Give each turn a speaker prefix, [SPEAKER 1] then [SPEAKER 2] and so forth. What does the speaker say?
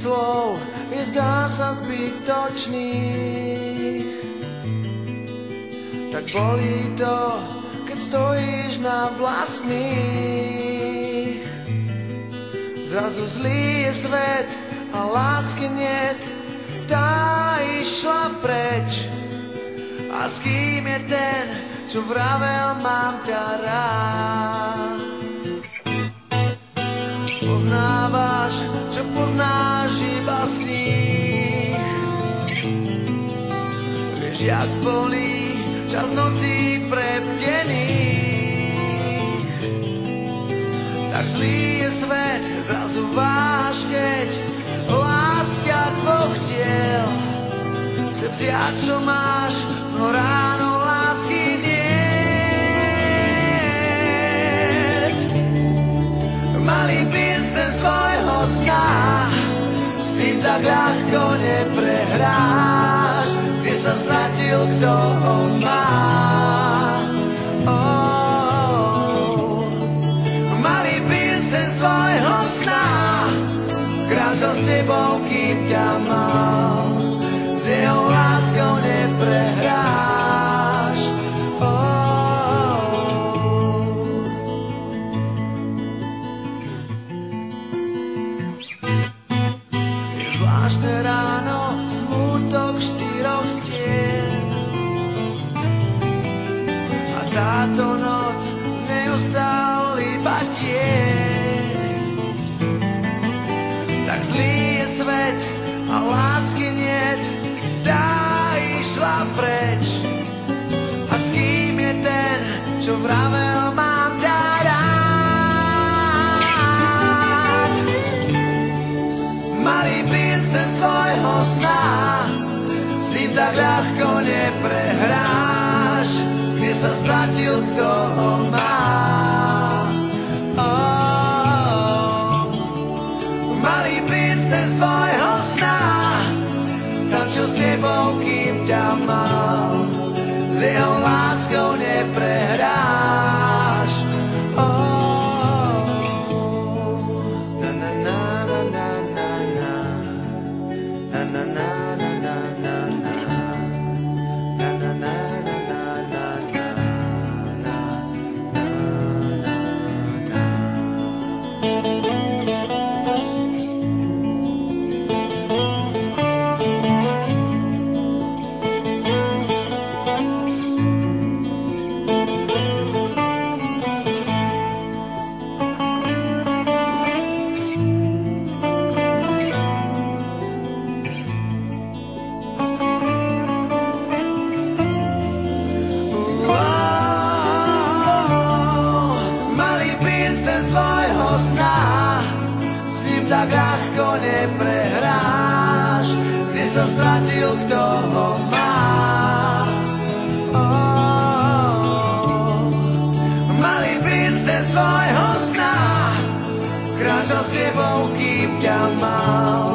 [SPEAKER 1] slov je zdá sa zbytočných. Tak bolí to, keď stojíš na vlastných. Zrazu zlý je svet a lásky niet, tá išla preč. A s kým je ten, čo vravel mám ťa rád? Poznávaš, čo poznáš iba z kníh. Vieš, jak bolí čas nocí prebdených. Tak zlý je svet, zrazu váš, keď láska dvoch tiel chce vziať, čo máš, no ráno lásky niet. Malý princ, ten z tvojho sna, s tým tak ľahko neprehráš. Kde sa stratil, kto ho má? Malý princ, ten z tvojho sna, kráčal s tebou, kým ťa mal. S jeho láskou neprehráš. Je zvláštne ráno, smútok štyroch stien. A táto noc, z nej ostal iba tieň. Tak zlý je svet a lásky niet, tá išla preč. A s kým je ten, čo vravel mám ťa rád? Malý princ, ten z tvojho sna, s ním tak ľahko neprehráš. Kde sa stratil, kto ho má? Malý princ, ten z tvojho sna, tančil s tebou, kým ťa mal. S jeho láskou neprehráš. Na na na na na na na. Na na na na na na na. Na na na na na na na. Na na s ním tak ľahko neprehráš. Kde sa stratil, kto ho má? Malý princ, ten z tvojho sna, kráčal s tebou, kým ťa mal.